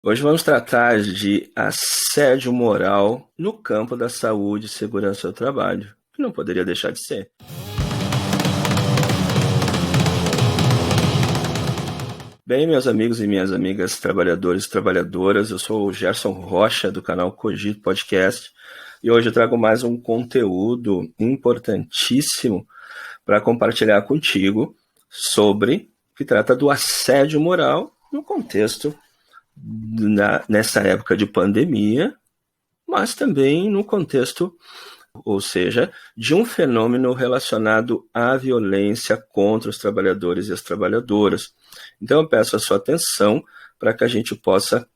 Hoje vamos tratar de assédio moral no campo da saúde e segurança do trabalho, que não poderia deixar de ser. Bem, meus amigos e minhas amigas trabalhadores e trabalhadoras, eu sou o Gerson Rocha, do canal Cogito Podcast, e hoje eu trago mais um conteúdo importantíssimo para compartilhar contigo que trata do assédio moral no contexto nessa época de pandemia, mas também no contexto, ou seja, de um fenômeno relacionado à violência contra os trabalhadores e as trabalhadoras. Então eu peço a sua atenção para que a gente possa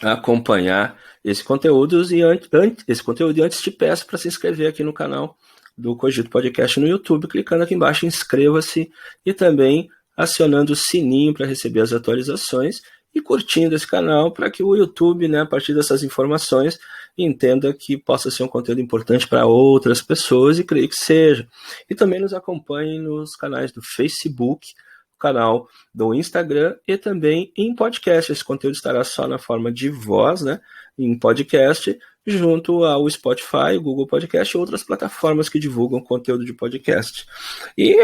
acompanhar esse conteúdo e antes te peço para se inscrever aqui no canal do Cogito Podcast no YouTube, clicando aqui embaixo inscreva-se e também acionando o sininho para receber as atualizações e curtindo esse canal para que o YouTube, a partir dessas informações, entenda que possa ser um conteúdo importante para outras pessoas e creio que seja. E também nos acompanhe nos canais do Facebook, canal do Instagram e também em podcast. Esse conteúdo estará só na forma de voz, em podcast, junto ao Spotify, Google Podcast e outras plataformas que divulgam conteúdo de podcast. E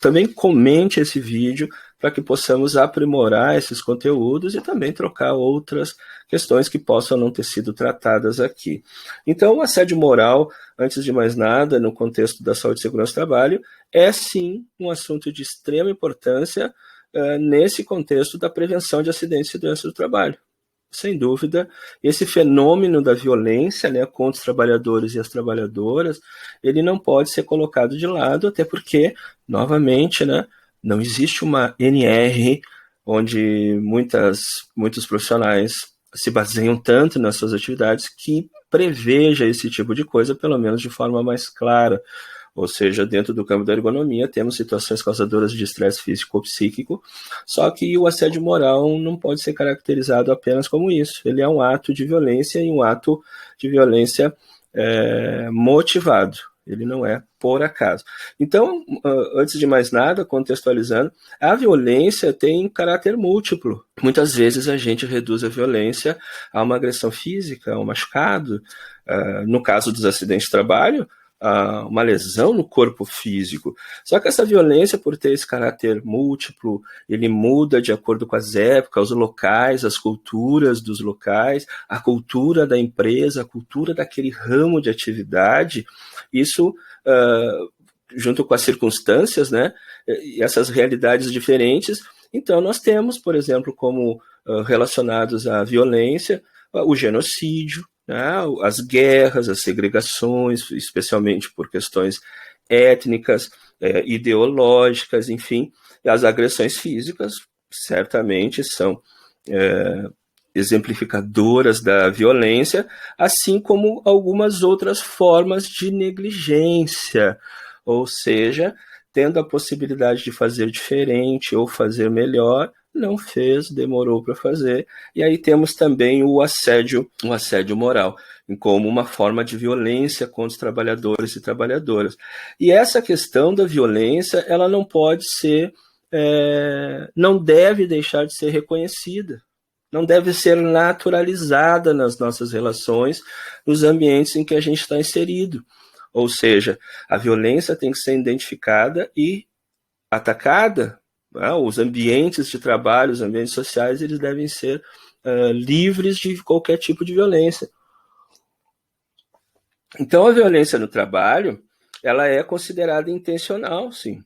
também comente esse vídeo para que possamos aprimorar esses conteúdos e também trocar outras questões que possam não ter sido tratadas aqui. Então, o assédio moral, antes de mais nada, no contexto da saúde e segurança do trabalho, é sim um assunto de extrema importância nesse contexto da prevenção de acidentes e doenças do trabalho. Sem dúvida, esse fenômeno da violência contra os trabalhadores e as trabalhadoras, ele não pode ser colocado de lado, até porque, novamente, não existe uma NR onde muitos profissionais se baseiam tanto nas suas atividades que preveja esse tipo de coisa, pelo menos de forma mais clara. Ou seja, dentro do campo da ergonomia, temos situações causadoras de estresse físico ou psíquico, só que o assédio moral não pode ser caracterizado apenas como isso. Ele é um ato de violência e um ato de violência motivado. Ele não é por acaso. Então, antes de mais nada, contextualizando, a violência tem caráter múltiplo. Muitas vezes a gente reduz a violência a uma agressão física, a um machucado. No caso dos acidentes de trabalho, uma lesão no corpo físico. Só que essa violência, por ter esse caráter múltiplo, ele muda de acordo com as épocas, os locais, as culturas dos locais, a cultura da empresa, a cultura daquele ramo de atividade. Isso, junto com as circunstâncias, e essas realidades diferentes. Então, nós temos, por exemplo, como relacionados à violência, o genocídio, as guerras, as segregações, especialmente por questões étnicas, ideológicas, enfim, as agressões físicas certamente são exemplificadoras da violência, assim como algumas outras formas de negligência, ou seja, tendo a possibilidade de fazer diferente ou fazer melhor, não fez, demorou para fazer. E aí temos também o assédio moral, como uma forma de violência contra os trabalhadores e trabalhadoras. E essa questão da violência, ela não pode ser, não deve deixar de ser reconhecida, não deve ser naturalizada nas nossas relações, nos ambientes em que a gente está inserido. Ou seja, a violência tem que ser identificada e atacada. Os ambientes de trabalho, os ambientes sociais, eles devem ser livres de qualquer tipo de violência. Então, a violência no trabalho, ela é considerada intencional, sim.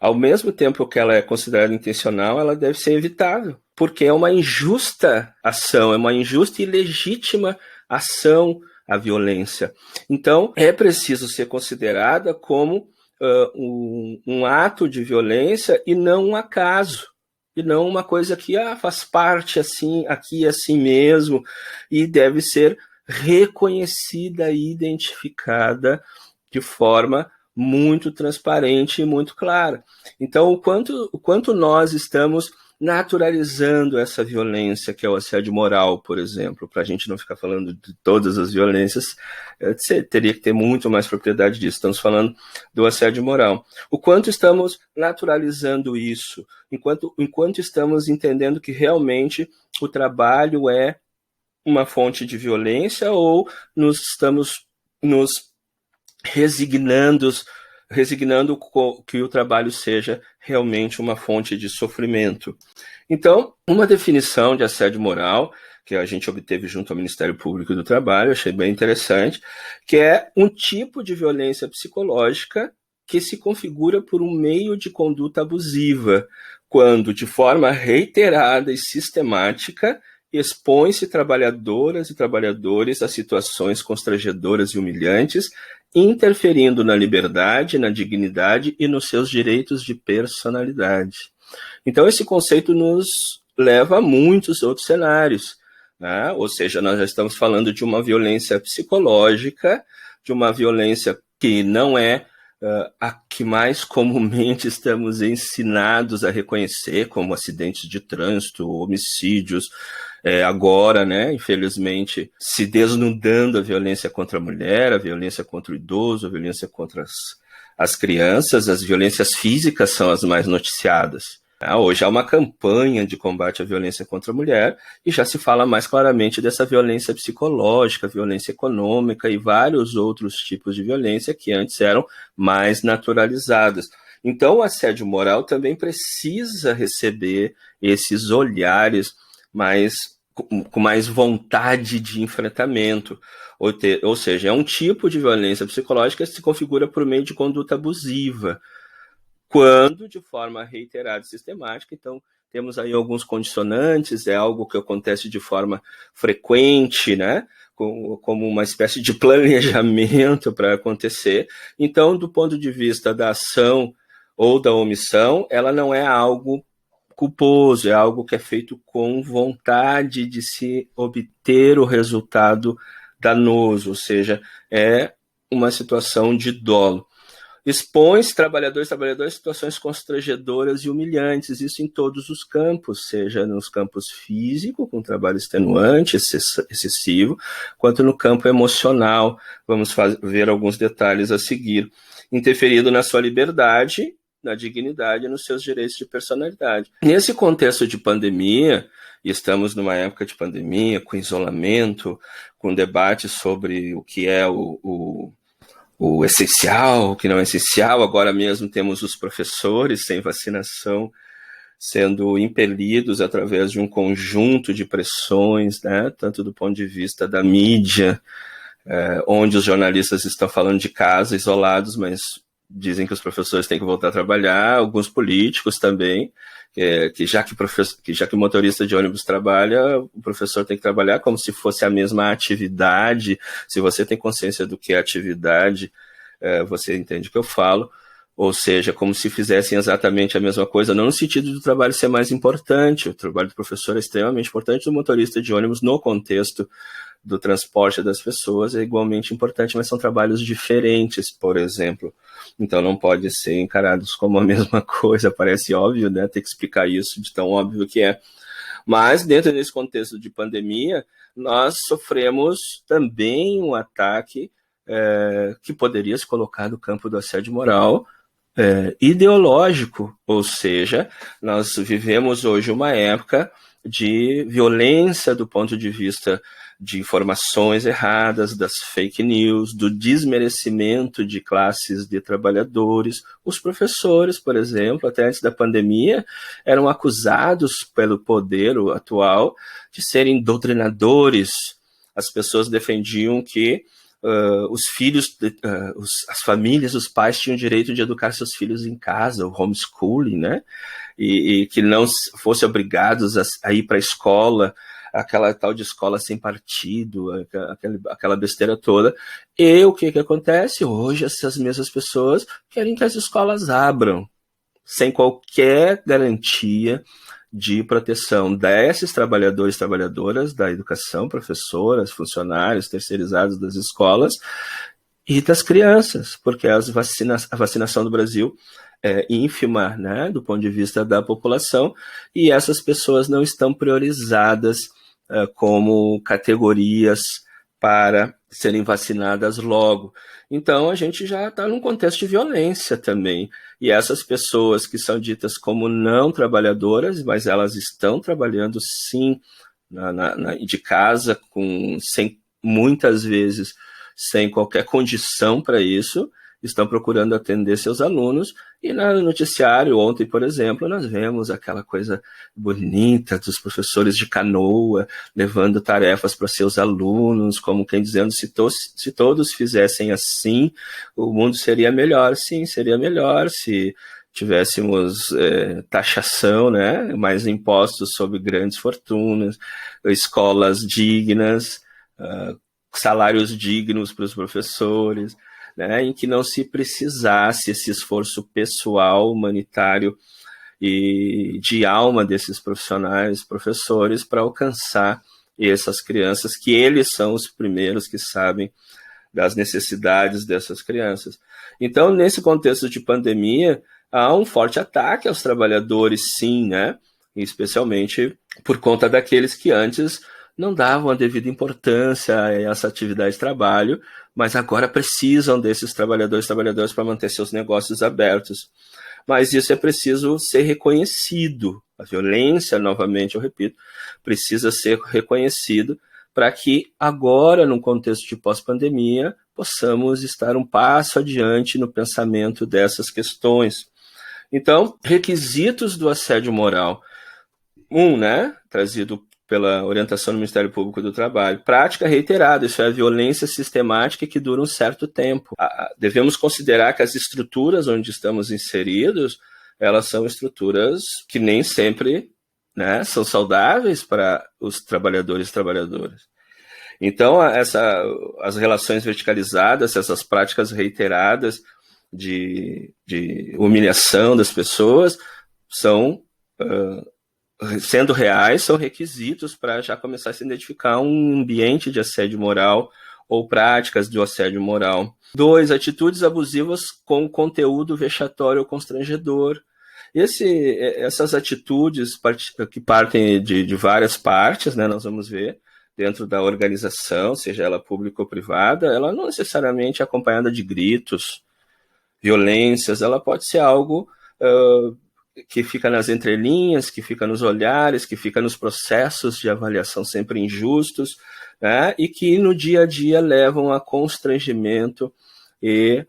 Ao mesmo tempo que ela é considerada intencional, ela deve ser evitável, porque é uma injusta ação, é uma injusta e ilegítima ação a violência. Então, é preciso ser considerada como um ato de violência e não um acaso, e não uma coisa que faz parte assim, aqui assim mesmo, e deve ser reconhecida e identificada de forma muito transparente e muito clara. Então, o quanto nós estamos naturalizando essa violência que é o assédio moral, por exemplo. Para a gente não ficar falando de todas as violências, você teria que ter muito mais propriedade disso. Estamos falando do assédio moral. O quanto estamos naturalizando isso, enquanto estamos entendendo que realmente o trabalho é uma fonte de violência, ou estamos nos resignando que o trabalho seja realmente uma fonte de sofrimento. Então, uma definição de assédio moral que a gente obteve junto ao Ministério Público do Trabalho, achei bem interessante, que é um tipo de violência psicológica que se configura por um meio de conduta abusiva, quando, de forma reiterada e sistemática, expõe-se trabalhadoras e trabalhadores a situações constrangedoras e humilhantes, interferindo na liberdade, na dignidade e nos seus direitos de personalidade. Então, esse conceito nos leva a muitos outros cenários, né? Ou seja, nós já estamos falando de uma violência psicológica, de uma violência que não é a que mais comumente estamos ensinados a reconhecer, como acidentes de trânsito, homicídios, agora, né, infelizmente, se desnudando a violência contra a mulher, a violência contra o idoso, a violência contra as crianças, as violências físicas são as mais noticiadas. Hoje há uma campanha de combate à violência contra a mulher e já se fala mais claramente dessa violência psicológica, violência econômica e vários outros tipos de violência que antes eram mais naturalizadas. Então, o assédio moral também precisa receber esses olhares com mais vontade de enfrentamento. Ou seja, é um tipo de violência psicológica que se configura por meio de conduta abusiva, quando de forma reiterada e sistemática. Então, temos aí alguns condicionantes, é algo que acontece de forma frequente, né? Como uma espécie de planejamento para acontecer. Então, do ponto de vista da ação ou da omissão, ela não é algo culposo, é algo que é feito com vontade de se obter o resultado danoso, ou seja, é uma situação de dolo. Expõe-se trabalhadores a situações constrangedoras e humilhantes, isso em todos os campos, seja nos campos físico, com trabalho extenuante, excessivo, quanto no campo emocional. Vamos ver alguns detalhes a seguir. Interferindo na sua liberdade, na dignidade e nos seus direitos de personalidade. Nesse contexto de pandemia, e estamos numa época de pandemia, com isolamento, com debate sobre o que é o essencial, o que não é essencial. Agora mesmo temos os professores sem vacinação sendo impelidos através de um conjunto de pressões, né, tanto do ponto de vista da mídia, onde os jornalistas estão falando de casa, isolados, mas dizem que os professores têm que voltar a trabalhar, alguns políticos também, que já que o motorista de ônibus trabalha, o professor tem que trabalhar como se fosse a mesma atividade. Se você tem consciência do que é atividade, você entende o que eu falo. Ou seja, como se fizessem exatamente a mesma coisa, não no sentido do trabalho ser mais importante. O trabalho do professor é extremamente importante, do motorista de ônibus no contexto do transporte das pessoas é igualmente importante, mas são trabalhos diferentes, por exemplo. Então não pode ser encarados como a mesma coisa, parece óbvio, né? Ter que explicar isso de tão óbvio que é. Mas dentro desse contexto de pandemia, nós sofremos também um ataque que poderia se colocar no campo do assédio moral, ideológico, ou seja, nós vivemos hoje uma época de violência do ponto de vista de informações erradas, das fake news, do desmerecimento de classes de trabalhadores. Os professores, por exemplo, até antes da pandemia, eram acusados pelo poder atual de serem doutrinadores. As pessoas defendiam que os filhos, as famílias, os pais tinham o direito de educar seus filhos em casa, o homeschooling, né? E que não fossem obrigados a ir para a escola, aquela tal de escola sem partido, aquela besteira toda. E o que acontece? Hoje essas mesmas pessoas querem que as escolas abram, sem qualquer garantia de proteção desses trabalhadores e trabalhadoras da educação, professoras, funcionários terceirizados das escolas e das crianças, porque a vacinação do Brasil ínfima, né, do ponto de vista da população, e essas pessoas não estão priorizadas como categorias para serem vacinadas logo. Então, a gente já está num contexto de violência também. E essas pessoas que são ditas como não trabalhadoras, mas elas estão trabalhando sim de casa, muitas vezes sem qualquer condição para isso, estão procurando atender seus alunos, e no noticiário ontem, por exemplo, nós vemos aquela coisa bonita dos professores de canoa levando tarefas para seus alunos, como quem dizendo, se todos fizessem assim, o mundo seria melhor. Sim, seria melhor se tivéssemos taxação, né, mais impostos sobre grandes fortunas, escolas dignas, salários dignos para os professores, né, em que não se precisasse esse esforço pessoal, humanitário e de alma desses profissionais, professores, para alcançar essas crianças, que eles são os primeiros que sabem das necessidades dessas crianças. Então, nesse contexto de pandemia, há um forte ataque aos trabalhadores, sim, né, especialmente por conta daqueles que antes não davam a devida importância a essa atividade de trabalho, mas agora precisam desses trabalhadores para manter seus negócios abertos. Mas isso é preciso ser reconhecido. A violência, novamente, eu repito, precisa ser reconhecido para que agora, num contexto de pós-pandemia, possamos estar um passo adiante no pensamento dessas questões. Então, requisitos do assédio moral. Né, trazido pela orientação do Ministério Público do Trabalho. Prática reiterada, isso é a violência sistemática que dura um certo tempo. Devemos considerar que as estruturas onde estamos inseridos, elas são estruturas que nem sempre, né, são saudáveis para os trabalhadores e trabalhadoras. Então, as relações verticalizadas, essas práticas reiteradas de humilhação das pessoas, sendo reais, são requisitos para já começar a se identificar um ambiente de assédio moral ou práticas de assédio moral. 2, atitudes abusivas com conteúdo vexatório ou constrangedor. Essas atitudes que partem de várias partes, né, nós vamos ver, dentro da organização, seja ela pública ou privada, ela não necessariamente é acompanhada de gritos, violências, ela pode ser algo que fica nas entrelinhas, que fica nos olhares, que fica nos processos de avaliação sempre injustos, né, e que no dia a dia levam a constrangimento e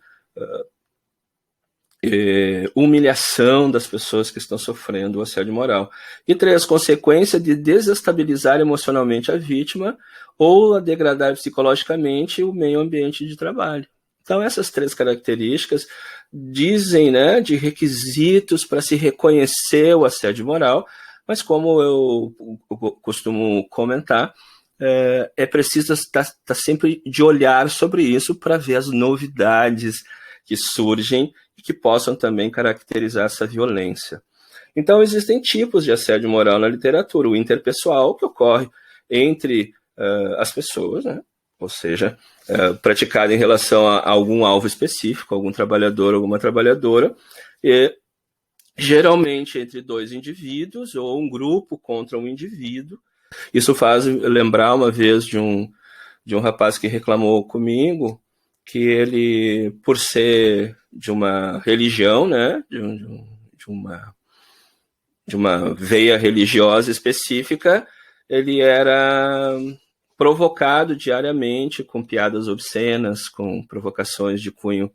humilhação das pessoas que estão sofrendo o assédio moral. E 3, consequência de desestabilizar emocionalmente a vítima ou a degradar psicologicamente o meio ambiente de trabalho. Então, essas 3 características dizem, né, de requisitos para se reconhecer o assédio moral, mas como eu costumo comentar, é preciso estar sempre de olhar sobre isso para ver as novidades que surgem e que possam também caracterizar essa violência. Então, existem tipos de assédio moral na literatura. O interpessoal, que ocorre entre as pessoas, né? Ou seja, praticado em relação a algum alvo específico, algum trabalhador, alguma trabalhadora, e geralmente entre 2 indivíduos ou um grupo contra um indivíduo. Isso faz lembrar uma vez de um rapaz que reclamou comigo que ele, por ser de uma religião, né, de uma veia religiosa específica, ele era provocado diariamente com piadas obscenas, com provocações de cunho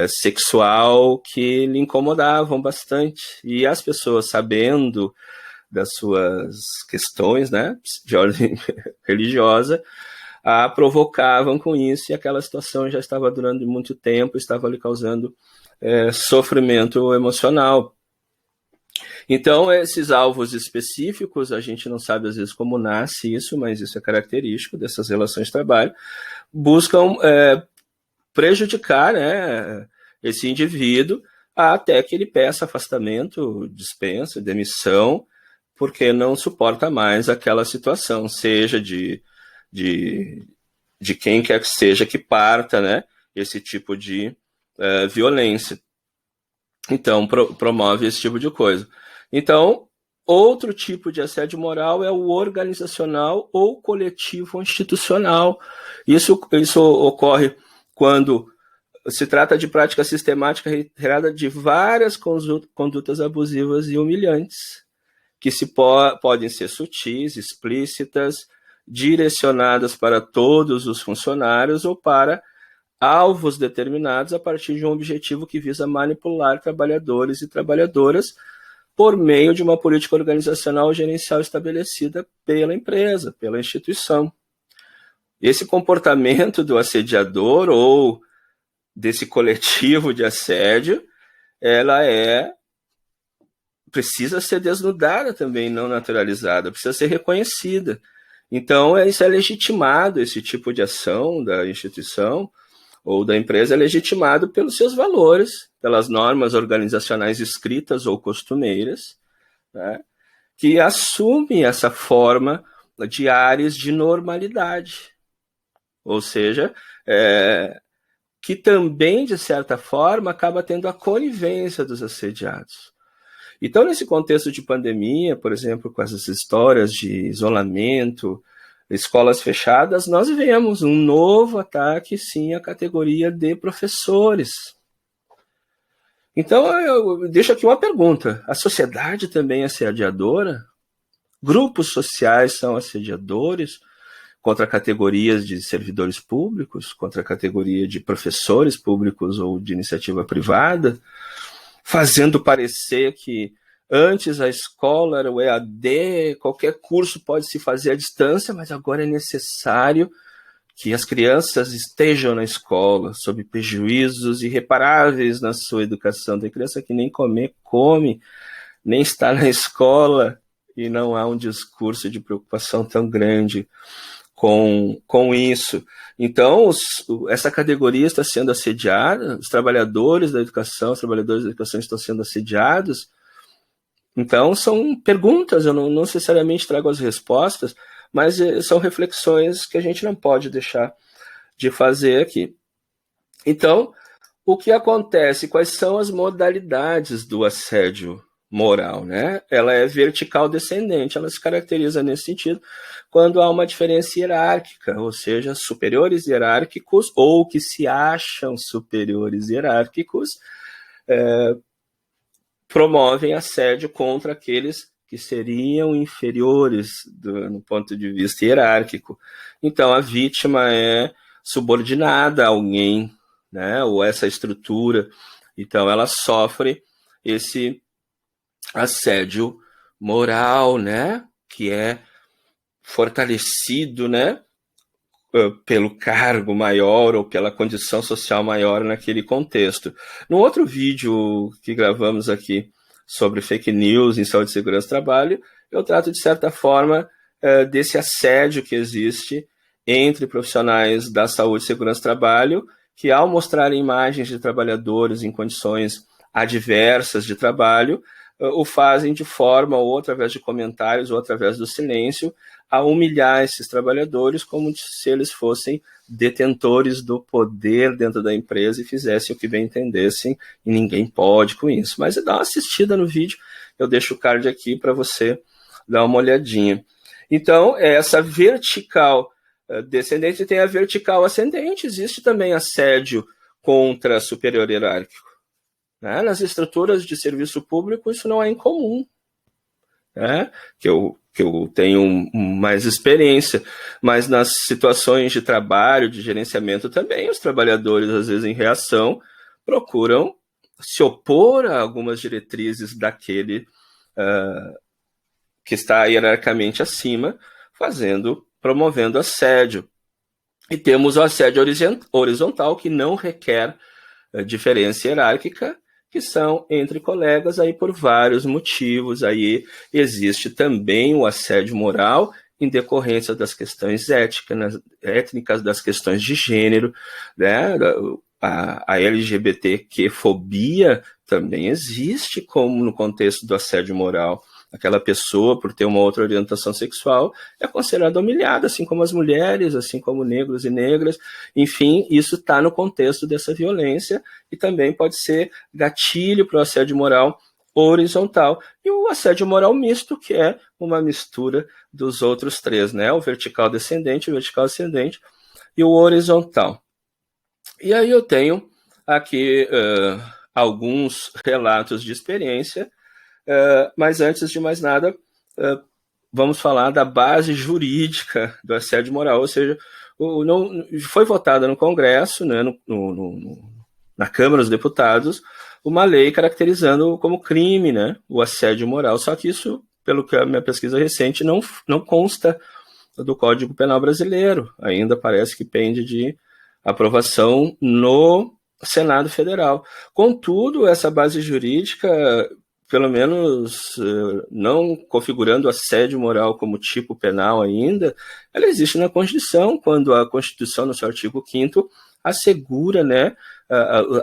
sexual que lhe incomodavam bastante. E as pessoas, sabendo das suas questões, né, de ordem religiosa, a provocavam com isso, e aquela situação já estava durando muito tempo, estava lhe causando sofrimento emocional. Então, esses alvos específicos, a gente não sabe às vezes como nasce isso, mas isso é característico dessas relações de trabalho, buscam prejudicar, né, esse indivíduo até que ele peça afastamento, dispensa, demissão, porque não suporta mais aquela situação, seja de quem quer que seja que parta, né, esse tipo de violência. Então, promove esse tipo de coisa. Então, outro tipo de assédio moral é o organizacional ou coletivo ou institucional. Isso ocorre quando se trata de prática sistemática reiterada de várias condutas abusivas e humilhantes, que podem ser sutis, explícitas, direcionadas para todos os funcionários ou para alvos determinados a partir de um objetivo que visa manipular trabalhadores e trabalhadoras por meio de uma política organizacional ou gerencial estabelecida pela empresa, pela instituição. Esse comportamento do assediador ou desse coletivo de assédio, ela precisa ser desnudada também, não naturalizada, precisa ser reconhecida. Então, isso é legitimado, esse tipo de ação da instituição ou da empresa é legitimado pelos seus valores, pelas normas organizacionais escritas ou costumeiras, né, que assumem essa forma de áreas de normalidade. Ou seja, que também, de certa forma, acaba tendo a conivência dos assediados. Então, nesse contexto de pandemia, por exemplo, com essas histórias de isolamento, escolas fechadas, nós vemos um novo ataque, sim, à categoria de professores. Então, eu deixo aqui uma pergunta. A sociedade também é assediadora? Grupos sociais são assediadores contra categorias de servidores públicos, contra a categoria de professores públicos ou de iniciativa privada, fazendo parecer que antes a escola era o EAD, qualquer curso pode se fazer à distância, mas agora é necessário que as crianças estejam na escola, sob prejuízos irreparáveis na sua educação. Tem criança que nem comer come, nem está na escola, e não há um discurso de preocupação tão grande com isso. Então, essa categoria está sendo assediada, os trabalhadores da educação, os trabalhadores da educação estão sendo assediados. Então, são perguntas, eu não necessariamente trago as respostas, mas são reflexões que a gente não pode deixar de fazer aqui. Então, o que acontece? Quais são as modalidades do assédio moral, né? Ela é vertical descendente, ela se caracteriza nesse sentido quando há uma diferença hierárquica, ou seja, superiores hierárquicos ou que se acham superiores hierárquicos promovem assédio contra aqueles que seriam inferiores no ponto de vista hierárquico. Então, a vítima é subordinada a alguém, né? Ou essa estrutura. Então, ela sofre esse assédio moral, né, que é fortalecido, né, pelo cargo maior ou pela condição social maior naquele contexto. No outro vídeo que gravamos aqui sobre fake news em saúde, segurança e trabalho, eu trato de certa forma desse assédio que existe entre profissionais da saúde, segurança e trabalho, que ao mostrar imagens de trabalhadores em condições adversas de trabalho, o fazem de forma ou através de comentários ou através do silêncio a humilhar esses trabalhadores como se eles fossem detentores do poder dentro da empresa e fizessem o que bem entendessem e ninguém pode com isso. Mas dá uma assistida no vídeo, eu deixo o card aqui para você dar uma olhadinha. Então, essa vertical descendente tem a vertical ascendente, existe também assédio contra superior hierárquico. Né? Nas estruturas de serviço público, isso não é incomum, né? que eu tenho mais experiência, mas nas situações de trabalho, de gerenciamento também, os trabalhadores, às vezes em reação, procuram se opor a algumas diretrizes daquele que está hierarquicamente acima, promovendo assédio. E temos o assédio horizontal, que não requer diferença hierárquica, que são entre colegas aí por vários motivos. Aí existe também o assédio moral em decorrência das questões étnicas, das questões de gênero, né? A LGBTQ-fobia também existe como no contexto do assédio moral. aquela pessoa, por ter uma outra orientação sexual, é considerada humilhada, assim como as mulheres, assim como negros e negras. Enfim, isso está no contexto dessa violência e também pode ser gatilho para o assédio moral horizontal. E o assédio moral misto, que é uma mistura dos outros três, né? O vertical descendente, o vertical ascendente e o horizontal. E aí eu tenho aqui alguns relatos de experiência, mas antes de mais nada, vamos falar da base jurídica do assédio moral, ou seja, foi votada no Congresso, né, na Câmara dos Deputados, uma lei caracterizando como crime, né, o assédio moral, só que isso, pelo que a minha pesquisa recente, não consta do Código Penal brasileiro, ainda parece que pende de aprovação no Senado Federal. Contudo, essa base jurídica, pelo menos não configurando assédio moral como tipo penal ainda, ela existe na Constituição, quando a Constituição, no seu artigo 5º, assegura, né,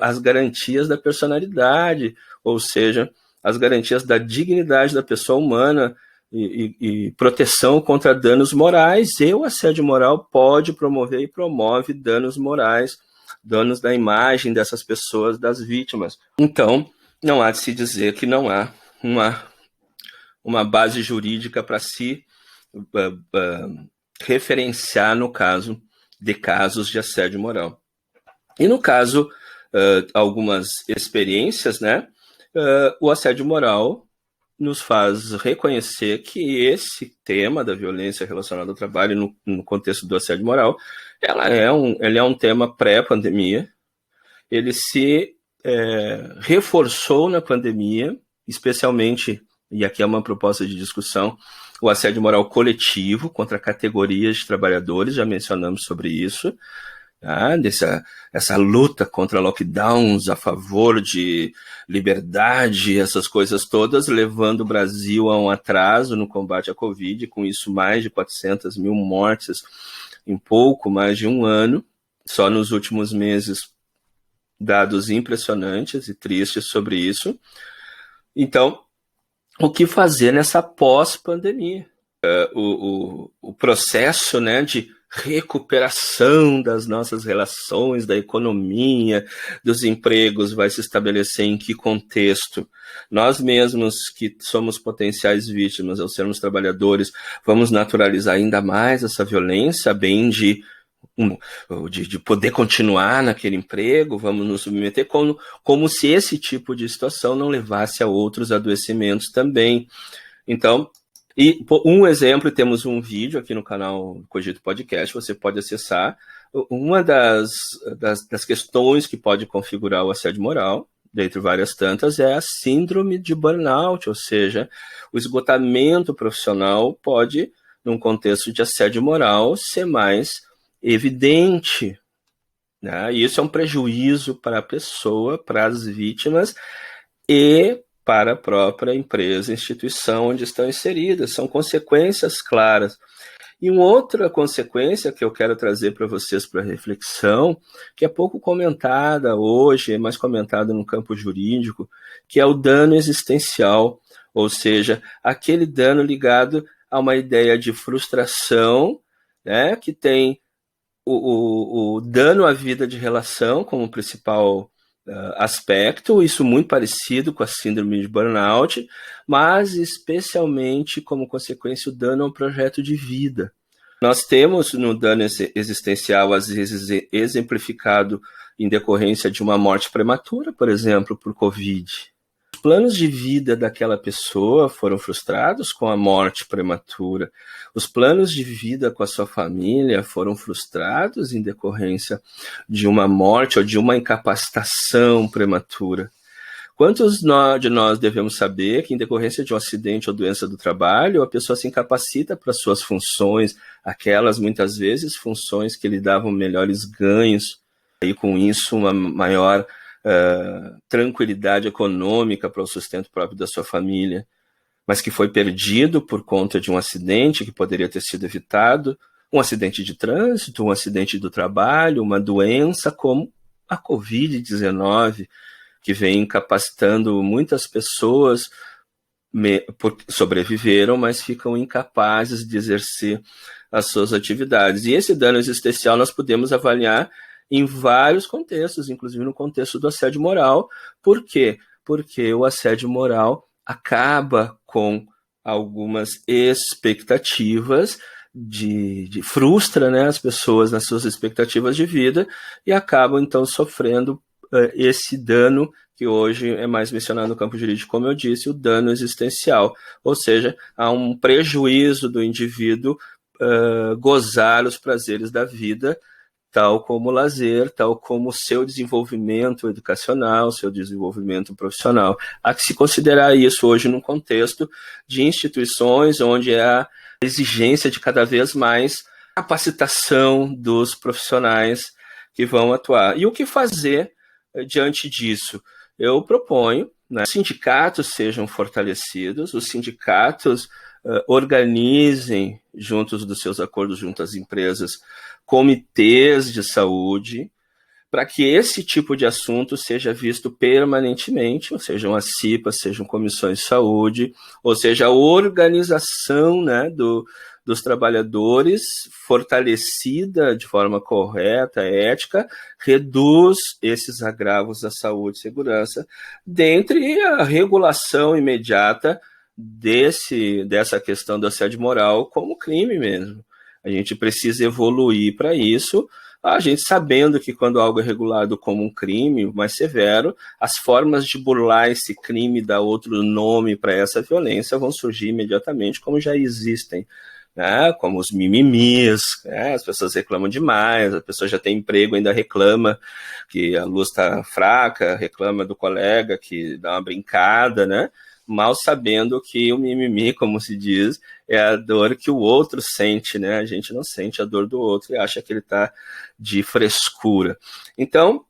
as garantias da personalidade, ou seja, as garantias da dignidade da pessoa humana, e proteção contra danos morais, e o assédio moral pode promover e promove danos morais, danos da imagem dessas pessoas, das vítimas. Então, não há de se dizer que não há uma base jurídica para se referenciar no caso de casos de assédio moral. E no caso, algumas experiências, né, o assédio moral nos faz reconhecer que esse tema da violência relacionada ao trabalho no contexto do assédio moral, ele é um tema pré-pandemia, ele se reforçou na pandemia, especialmente, e aqui é uma proposta de discussão, o assédio moral coletivo contra categorias de trabalhadores, já mencionamos sobre isso, essa luta contra lockdowns a favor de liberdade, essas coisas todas, levando o Brasil a um atraso no combate à Covid, com isso mais de 400 mil mortes em pouco mais de um ano, só nos últimos meses, dados impressionantes e tristes sobre isso. Então, o que fazer nessa pós-pandemia? O processo, né, de recuperação das nossas relações, da economia, dos empregos, vai se estabelecer em que contexto? Nós mesmos, que somos potenciais vítimas, ao sermos trabalhadores, vamos naturalizar ainda mais essa violência, a bem de poder continuar naquele emprego, vamos nos submeter como se esse tipo de situação não levasse a outros adoecimentos também. Então, e um exemplo, temos um vídeo aqui no canal Cogito Podcast, você pode acessar. Uma das questões que pode configurar o assédio moral, dentre várias tantas, é a síndrome de burnout, ou seja, o esgotamento profissional pode, num contexto de assédio moral, ser mais evidente, né? E isso é um prejuízo para a pessoa, para as vítimas e para a própria empresa, instituição onde estão inseridas. São consequências claras. E uma outra consequência que eu quero trazer para vocês para reflexão, que é pouco comentada hoje, é mais comentada no campo jurídico, que é o dano existencial, ou seja, aquele dano ligado a uma ideia de frustração, né, que tem o dano à vida de relação como principal aspecto, isso muito parecido com a síndrome de burnout, mas especialmente como consequência o dano ao projeto de vida. Nós temos no dano existencial, às vezes exemplificado em decorrência de uma morte prematura, por exemplo, por Covid. Os planos de vida daquela pessoa foram frustrados com a morte prematura. Os planos de vida com a sua família foram frustrados em decorrência de uma morte ou de uma incapacitação prematura. Quantos de nós devemos saber que, em decorrência de um acidente ou doença do trabalho, a pessoa se incapacita para suas funções, aquelas, muitas vezes, funções que lhe davam melhores ganhos, e com isso uma maior tranquilidade econômica para o sustento próprio da sua família, mas que foi perdido por conta de um acidente que poderia ter sido evitado, um acidente de trânsito, um acidente do trabalho, uma doença como a Covid-19, que vem incapacitando muitas pessoas sobreviveram, mas ficam incapazes de exercer as suas atividades. E esse dano existencial nós podemos avaliar em vários contextos, inclusive no contexto do assédio moral. Por quê? Porque o assédio moral acaba com algumas expectativas, frustra, né, as pessoas nas suas expectativas de vida e acabam então sofrendo esse dano que hoje é mais mencionado no campo jurídico, como eu disse, o dano existencial, ou seja, há um prejuízo do indivíduo gozar os prazeres da vida, tal como o lazer, tal como o seu desenvolvimento educacional, seu desenvolvimento profissional. Há que se considerar isso hoje num contexto de instituições onde há exigência de cada vez mais capacitação dos profissionais que vão atuar. E o que fazer diante disso? Eu proponho, né, que os sindicatos sejam fortalecidos, os sindicatos organizem, juntos dos seus acordos junto às empresas, comitês de saúde, para que esse tipo de assunto seja visto permanentemente, ou sejam as CIPAs, sejam comissões de saúde, ou seja, a organização, né, dos trabalhadores, fortalecida de forma correta, ética, reduz esses agravos à saúde e segurança, dentre a regulação imediata dessa questão do assédio moral como crime mesmo. A gente precisa evoluir para isso, a gente sabendo que quando algo é regulado como um crime mais severo, as formas de burlar esse crime, dar outro nome para essa violência vão surgir imediatamente, como já existem, né? Como os mimimis, né? As pessoas reclamam demais, a pessoa já tem emprego, ainda reclama que a luz está fraca, reclama do colega que dá uma brincada, né? Mal sabendo que o mimimi, como se diz, é a dor que o outro sente, né? A gente não sente a dor do outro e acha que ele está de frescura. Então,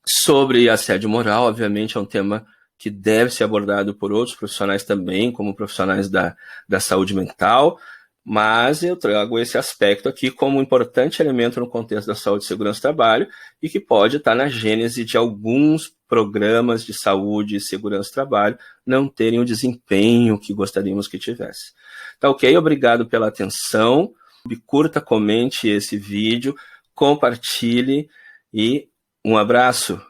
sobre assédio moral, obviamente é um tema que deve ser abordado por outros profissionais também, como profissionais da saúde mental, mas eu trago esse aspecto aqui como um importante elemento no contexto da saúde e segurança do trabalho e que pode estar na gênese de alguns programas de saúde e segurança do trabalho não terem o desempenho que gostaríamos que tivesse. Tá ok? Obrigado pela atenção. Curta, comente esse vídeo, compartilhe e um abraço.